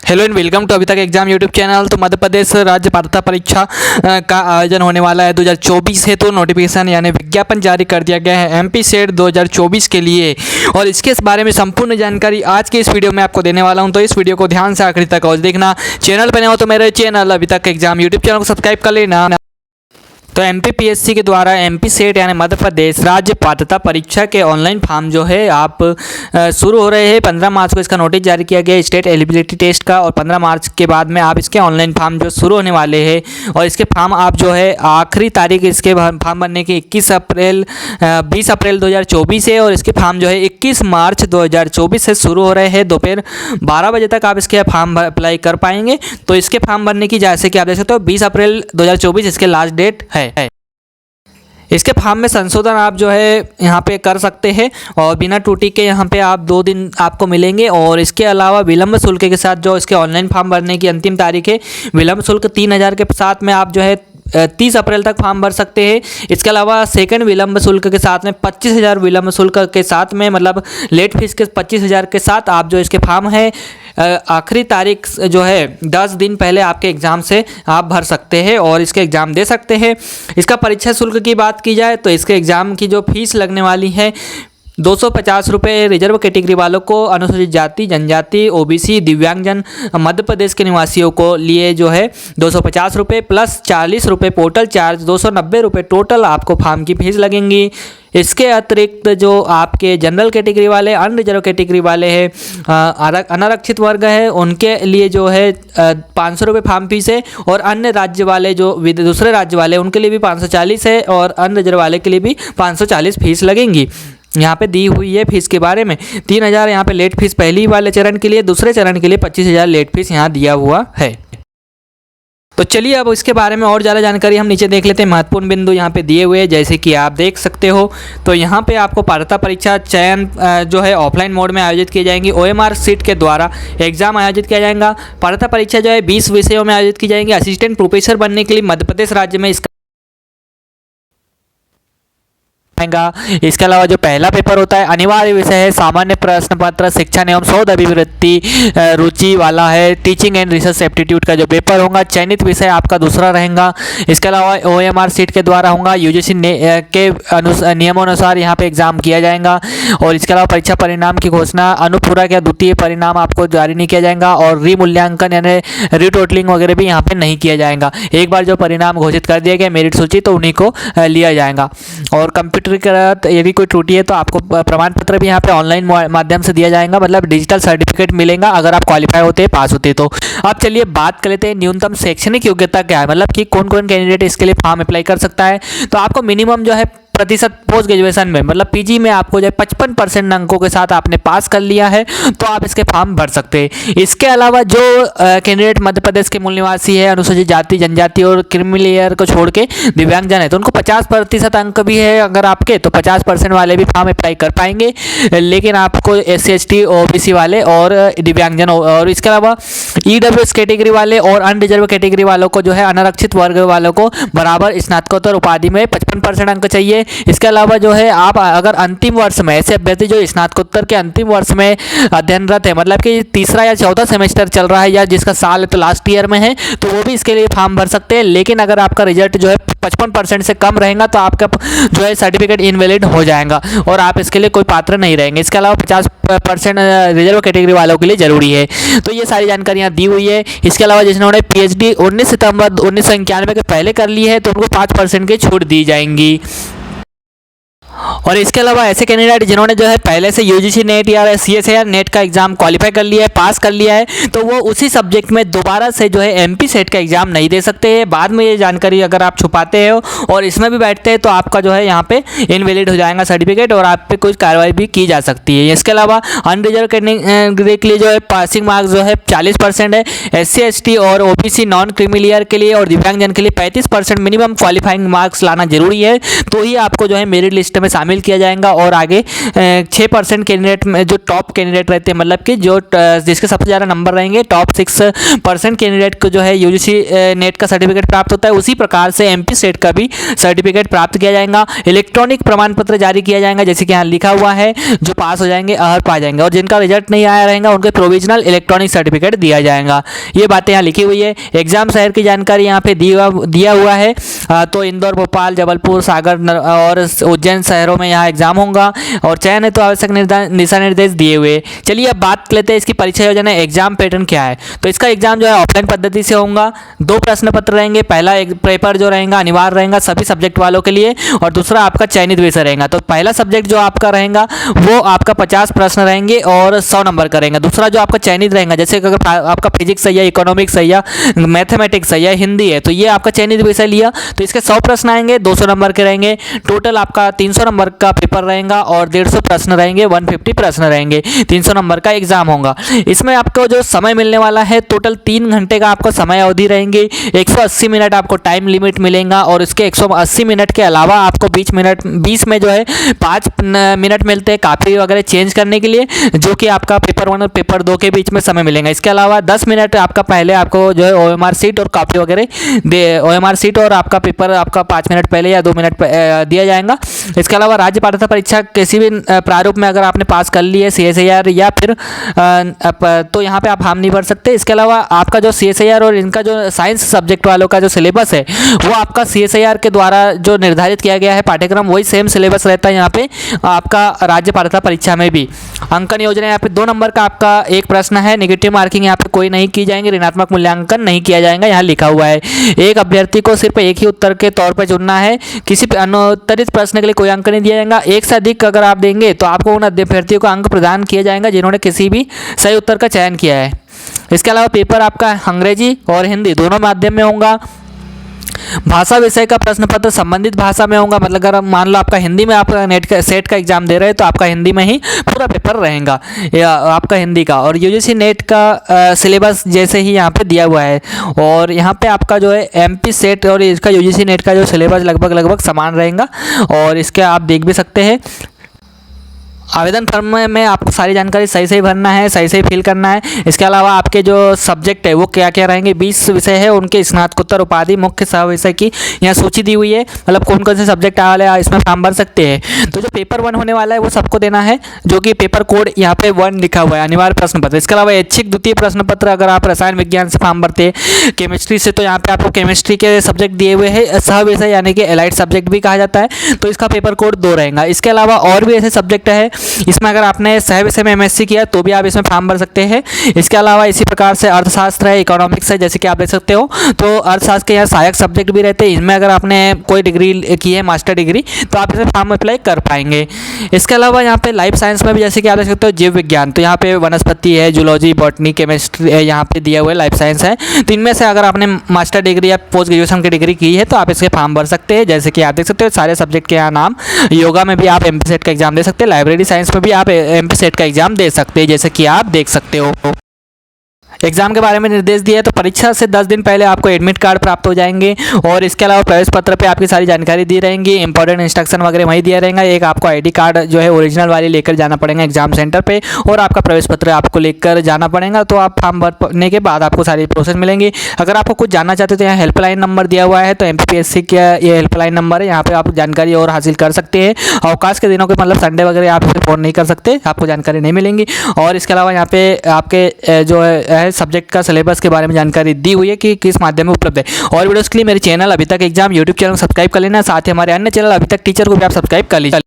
Hello and welcome to अभी तक exam YouTube channel. तो मध्य प्रदेश राज्य पात्रता परीक्षा का आयोजन होने वाला है 2024 है। तो नोटिफिकेशन यानी विज्ञापन जारी कर दिया गया है एमपी सेट 2024 के लिए, और इसके बारे में संपूर्ण जानकारी आज के इस वीडियो में आपको देने वाला हूं। तो इस वीडियो को ध्यान से आखिरी तक और देखना। चैनल पर नए हो तो मेरे चैनल अभी तक एग्जाम यूट्यूब चैनल को सब्सक्राइब कर लेना। तो एमपीपीएससी के द्वारा एमपी सेट यानी मध्य प्रदेश राज्य पात्रता परीक्षा के ऑनलाइन फॉर्म जो है आप शुरू हो रहे हैं। 15 मार्च को इसका नोटिस जारी किया गया स्टेट एलिजिबिलिटी टेस्ट का, और 15 मार्च के बाद में आप इसके ऑनलाइन फॉर्म जो शुरू होने वाले हैं। और इसके फॉर्म आप जो है आखिरी तारीख इसके फॉर्म भरने की 20 अप्रैल 2024 है, और इसके फॉर्म जो है 21 मार्च 2024 से शुरू हो रहे हैं। दोपहर 12 बजे तक आप इसके फॉर्म अप्लाई कर पाएंगे। तो इसके फॉर्म भरने की जैसे कि आप देख सकते हो 20 अप्रैल 2024 इसके लास्ट डेट है। इसके फॉर्म में संशोधन आप जो है यहाँ पे कर सकते हैं, और बिना त्रुटि के यहाँ पे आप 2 दिन आपको मिलेंगे। और इसके अलावा विलंब शुल्क के साथ जो इसके ऑनलाइन फॉर्म भरने की अंतिम तारीख है, विलंब शुल्क 3000 के साथ में आप जो है 30 अप्रैल तक फॉर्म भर सकते हैं। इसके अलावा सेकंड विलंब शुल्क के साथ में 25,000 विलंब शुल्क के साथ में, मतलब लेट फीस के 25,000 के साथ आप जो इसके फॉर्म है आखिरी तारीख जो है 10 दिन पहले आपके एग्ज़ाम से आप भर सकते हैं और इसके एग्ज़ाम दे सकते हैं। इसका परीक्षा शुल्क की बात की जाए तो इसके एग्ज़ाम की जो फीस लगने वाली है 250 रुपये रिजर्व कैटेगरी वालों को, अनुसूचित जाति जनजाति ओबीसी दिव्यांगजन मध्य प्रदेश के निवासियों को लिए जो है 250 रुपये प्लस 40 रुपये पोर्टल चार्ज, 290 रुपये टोटल आपको फॉर्म की फीस लगेंगी। इसके अतिरिक्त जो आपके जनरल कैटेगरी वाले, अनरिजर्व कैटेगरी वाले हैं, अनारक्षित वर्ग है, उनके लिए जो है 500 रुपये फॉर्म फीस है। और अन्य राज्य वाले जो दूसरे राज्य वाले उनके लिए भी 540 है, और अनरिजर्व वाले के लिए भी 540 फीस लगेंगी। यहाँ पे दी हुई है फीस के बारे में 3000 यहाँ पे लेट फीस पहली वाले चरण के लिए, दूसरे चरण के लिए 25,000 लेट फीस यहाँ दिया हुआ है। तो चलिए अब इसके बारे में और ज़्यादा जानकारी हम नीचे देख लेते हैं। महत्वपूर्ण बिंदु यहाँ पे दिए हुए हैं जैसे कि आप देख सकते हो। तो यहाँ पे आपको पात्रता परीक्षा चयन जो है ऑफलाइन मोड में आयोजित की जाएंगी। OMR सीट के द्वारा एग्जाम आयोजित किया जाएगा। पात्रता परीक्षा जो है 20 विषयों में आयोजित की जाएंगी। असिस्टेंट प्रोफेसर बनने के लिए मध्य प्रदेश राज्य में इसका इसके अलावा जो पहला पेपर होता है अनिवार्य विषय है सामान्य प्रश्न पत्र, शिक्षण एवं शोध अभिवृत्ति रुचि वाला है। टीचिंग एंड रिसर्च एप्टीट्यूड का जो पेपर होगा चयनित विषय आपका दूसरा रहेगा। इसके अलावा OMR सीट के द्वारा होगा, UGC के नियमों अनुसार यहाँ पे एग्जाम किया जाएगा। और इसके अलावा परीक्षा परिणाम की घोषणा अनुपूरक या द्वितीय परिणाम आपको जारी नहीं किया जाएगा, और रीमूल्यांकन यानी रीटोटलिंग वगैरह भी यहाँ पे नहीं किया जाएगा। एक बार जो परिणाम घोषित कर दिया गया मेरिट सूची तो उन्हीं को लिया जाएगा। और कंप्यूटर यदि कोई त्रुटि है तो आपको प्रमाण पत्र भी यहाँ पे ऑनलाइन माध्यम से दिया जाएगा, मतलब डिजिटल सर्टिफिकेट मिलेगा अगर आप क्वालिफाई होते हैं, पास होते हैं। तो अब चलिए बात कर लेते हैं न्यूनतम शैक्षणिक योग्यता क्या है, मतलब कि कौन कौन कैंडिडेट इसके लिए फॉर्म अप्लाई कर सकता है। तो आपको मिनिमम जो है प्रतिशत पोस्ट ग्रेजुएशन में, मतलब पीजी में आपको जो 55% अंकों के साथ आपने पास कर लिया है तो आप इसके फॉर्म भर सकते हैं। इसके अलावा जो कैंडिडेट मध्य प्रदेश के मूल निवासी है, अनुसूचित जाति जनजाति और क्रीमी लेयर को छोड़ के दिव्यांगजन है, तो उनको 50% अंक भी है अगर आपके, तो 50% वाले भी फॉर्म अप्लाई कर पाएंगे। लेकिन आपको SC ST OBC वाले और दिव्यांगजन, और इसके अलावा EWS कैटेगरी वाले और अनरिजर्व कैटेगरी वालों को जो है अनारक्षित वर्ग वालों को बराबर स्नातकोत्तर उपाधि में 55% अंक चाहिए। इसके अलावा जो है आप अगर अंतिम वर्ष में, ऐसे अभ्यर्थी जो स्नातकोत्तर के अंतिम वर्ष में अध्ययनरत है, मतलब कि तीसरा या चौथा सेमेस्टर चल रहा है या जिसका साल तो लास्ट ईयर में है, तो वो भी इसके लिए फॉर्म भर सकते हैं। लेकिन अगर आपका रिजल्ट जो है 55% से कम रहेगा तो आपका जो है सर्टिफिकेट इनवैलिड हो जाएगा और आप इसके लिए कोई पात्र नहीं रहेंगे। इसके अलावा 50% रिजर्व कैटेगरी वालों के लिए जरूरी है। तो ये सारी जानकारियाँ दी हुई है। इसके अलावा जिन्होंने PhD 19 सितंबर 1991 के पहले कर ली है तो उनको 5% की छूट दी जाएंगी। और इसके अलावा ऐसे कैंडिडेट जिन्होंने जो है पहले से UGC नेट या CSIR नेट का एग्जाम क्वालिफाई कर लिया है, पास कर लिया है, तो वो उसी सब्जेक्ट में दोबारा से जो है MP सेट का एग्जाम नहीं दे सकते हैं। बाद में ये जानकारी अगर आप छुपाते हो और इसमें भी बैठते हैं तो आपका जो है यहाँ पे इनवैलिड हो जाएगा सर्टिफिकेट और आप पे कुछ कार्रवाई भी की जा सकती है। इसके अलावा अनरिजर्व कैटेगरी के लिए जो है पासिंग मार्क्स जो है 40% है। SC ST और OBC नॉन क्रीमी लेयर के लिए और दिव्यांगजन के लिए 35% मिनिमम क्वालिफाइंग मार्क्स लाना जरूरी है, तो ही आपको जो है मेरिट लिस्ट में में शामिल किया जाएगा। और आगे 6% कैंडिडेट में जो टॉप कैंडिडेट रहते हैं, मतलब कि जो जिसके सबसे ज़्यादा नंबर रहेंगे, टॉप 6% कैंडिडेट को जो है यूजीसी नेट का सर्टिफिकेट प्राप्त होता है। उसी प्रकार से एमपी सेट का भी सर्टिफिकेट प्राप्त किया जाएगा। इलेक्ट्रॉनिक प्रमाण पत्र जारी किया जाएगा, जैसे कि यहाँ लिखा हुआ है, जो पास हो जाएंगे अहर पा जाएंगे, और जिनका रिजल्ट नहीं आया रहेगा उनको प्रोविजनल इलेक्ट्रॉनिक सर्टिफिकेट दिया जाएगा। ये बातें यहाँ लिखी हुई है। एग्जाम शहर की जानकारी यहाँ पे दिया हुआ है। तो इंदौर, भोपाल, जबलपुर, सागर और उज्जैन शहरों में यहाँ एग्जाम होगा, और चयन है तो आवश्यक दिशा निर्देश दिए हुए। चलिए अब बात लेते हैं इसकी परीक्षा योजना, एग्जाम पैटर्न क्या है। तो इसका एग्जाम जो है ऑफलाइन पद्धति से होगा। 2 प्रश्न पत्र रहेंगे। पहला एक पेपर जो रहेगा अनिवार्य रहेगा सभी सब्जेक्ट वालों के लिए, और दूसरा आपका चयनित विषय रहेगा। तो पहला सब्जेक्ट जो आपका रहेगा वो आपका 50 प्रश्न रहेंगे और 100 नंबर का रहेगा। दूसरा जो आपका चयनित रहेगा, जैसे अगर आपका फिजिक्स है या इकोनॉमिक्स है या मैथमेटिक्स है या हिंदी है, तो ये आपका चयनित विषय लिया तो इसके 100 प्रश्न आएंगे, 200 नंबर के रहेंगे। टोटल आपका 300 नंबर का पेपर रहेगा और 150 प्रश्न रहेंगे, 150 प्रश्न रहेंगे। 300 नंबर का एग्जाम होगा। इसमें आपको जो समय मिलने वाला है टोटल 3 घंटे का आपको समय अवधि रहेंगे। 180 मिनट आपको टाइम लिमिट मिलेगा, और इसके 180 मिनट के अलावा आपको 20 में जो है 5 मिनट मिलते हैं कापी वगैरह चेंज करने के लिए, जो कि आपका पेपर 1 और पेपर 2 के बीच में समय मिलेगा। इसके अलावा 10 मिनट आपका पहले आपको जो है ओएमआर सीट और कापी वगैरह ओएमआर सीट और आपका पेपर आपका 5 मिनट पहले या 2 मिनट दिया जाएगा। इसके अलावा राज्य पात्रता परीक्षा किसी भी प्रारूप में अगर आपने पास कर ली है CSIR या फिर तो यहाँ पे आप फॉर्म नहीं भर सकते। इसके अलावा आपका जो CSIR और इनका जो साइंस सब्जेक्ट वालों का जो सिलेबस है वो आपका CSIR के द्वारा जो निर्धारित किया गया है पाठ्यक्रम, वही सेम सिलेबस रहता है यहाँ पे आपका राज्य पात्रता परीक्षा में भी। अंकन योजना यहाँ पे 2 नंबर का आपका एक प्रश्न है। नेगेटिव मार्किंग यहाँ पे कोई नहीं की जाएंगे, ऋणात्मक मूल्यांकन नहीं किया जाएगा, यहाँ लिखा हुआ है। एक अभ्यर्थी को सिर्फ एक ही उत्तर के तौर पर चुनना है। किसी अनुत्तरित प्रश्न के लिए कोई अंक नहीं दिया जाएगा। एक से अधिक अगर आप देंगे तो आपको उन अभ्यर्थियों को अंक प्रदान किया जाएगा जिन्होंने किसी भी सही उत्तर का चयन किया है। इसके अलावा पेपर आपका अंग्रेजी और हिंदी दोनों माध्यम में होगा। भाषा विषय का प्रश्न पत्र संबंधित भाषा में होगा, मतलब अगर मान लो आपका हिंदी में आपका नेट का सेट का एग्जाम दे रहे हैं तो आपका हिंदी में ही पूरा पेपर रहेगा आपका हिंदी का। और यूजीसी नेट का सिलेबस जैसे ही यहाँ पे दिया हुआ है, और यहाँ पे आपका जो है एमपी सेट और इसका यूजीसी नेट का जो सिलेबस लगभग समान रहेगा, और इसके आप देख भी सकते हैं। आवेदन फॉर्म में आपको सारी जानकारी सही सही भरना है, सही सही फिल करना है। इसके अलावा आपके जो सब्जेक्ट है वो क्या क्या रहेंगे, 20 विषय है, उनके स्नातकोत्तर उपाधि मुख्य सह विषय की यहाँ सूची दी हुई है, मतलब कौन कौन से सब्जेक्ट आने वाले हैं इसमें फॉर्म भर सकते हैं। तो जो पेपर 1 होने वाला है वो सबको देना है, जो कि पेपर कोड यहाँ पे 1 लिखा हुआ है, अनिवार्य प्रश्न पत्र। इसके अलावा ऐच्छिक द्वितीय प्रश्न पत्र अगर आप रसायन विज्ञान से फॉर्म भरते हैं, केमिस्ट्री से, तो यहाँ पे आपको केमिस्ट्री के सब्जेक्ट दिए हुए हैं, सह विषय यानी कि एलाइड सब्जेक्ट भी कहा जाता है, तो इसका पेपर कोड 2 रहेगा। इसके अलावा और भी ऐसे सब्जेक्ट है, इसमें अगर आपने सह विषय में MSc किया तो भी आप इसमें फॉर्म भर सकते हैं। इसके अलावा इसी प्रकार से अर्थशास्त्र है, इकोनॉमिक्स है, जैसे कि आप देख सकते हो, तो अर्थशास्त्र के यहाँ सहायक सब्जेक्ट भी रहते हैं। इनमें अगर आपने कोई डिग्री की है, मास्टर डिग्री, तो आप इसमें फॉर्म अप्लाई कर पाएंगे। इसके अलावा यहाँ पे लाइफ साइंस में भी जैसे कि आप देख सकते हो जीव विज्ञान, तो यहाँ पे वनस्पति है, जूलॉजी, बॉटनी, केमिस्ट्री यहाँ पे दिया हुआ है, लाइफ साइंस है। तो इनमें से अगर आपने मास्टर डिग्री या पोस्ट ग्रेजुएशन की डिग्री की है तो आप इसके फॉर्म भर सकते हैं। जैसे कि आप देख सकते हो सारे सब्जेक्ट के यहाँ नाम। योगा में भी आप एमपी सेट का एग्जाम दे सकते हैं, लाइब्रेरी साइंस में भी आप एमपी सेट का एग्जाम दे सकते हैं, जैसे कि आप देख सकते हो। एग्जाम के बारे में निर्देश दिया है, तो परीक्षा से 10 दिन पहले आपको एडमिट कार्ड प्राप्त हो जाएंगे, और इसके अलावा प्रवेश पत्र पे आपकी सारी जानकारी दी रहेंगी, इंपॉर्टेंट इंस्ट्रक्शन वगैरह वहीं दिया रहेगा। एक आपको आईडी कार्ड जो है ओरिजिनल वाली लेकर जाना पड़ेगा एग्जाम सेंटर पे, और आपका प्रवेश पत्र आपको लेकर जाना पड़ेगा। तो आप फॉर्म भरने के बाद आपको सारी प्रोसेस मिलेंगी। अगर आपको कुछ जानना चाहते हो तो यहाँ हेल्पलाइन नंबर दिया हुआ है, तो MPPSC का ये हेल्पलाइन नंबर है, यहाँ पर आप जानकारी और हासिल कर सकते हैं। अवकाश के दिनों के मतलब संडे वगैरह आप इसे फ़ोन नहीं कर सकते, आपको जानकारी नहीं मिलेंगी। और इसके अलावा यहाँ पे आपके जो है सब्जेक्ट का सिलेबस के बारे में जानकारी दी हुई है कि किस माध्यम में उपलब्ध है। और वीडियोस के लिए मेरे चैनल अभी तक एग्जाम यूट्यूब चैनल को सब्सक्राइब कर लेना, साथ ही हमारे अन्य चैनल अभी तक टीचर को भी आप सब्सक्राइब कर लीजिए।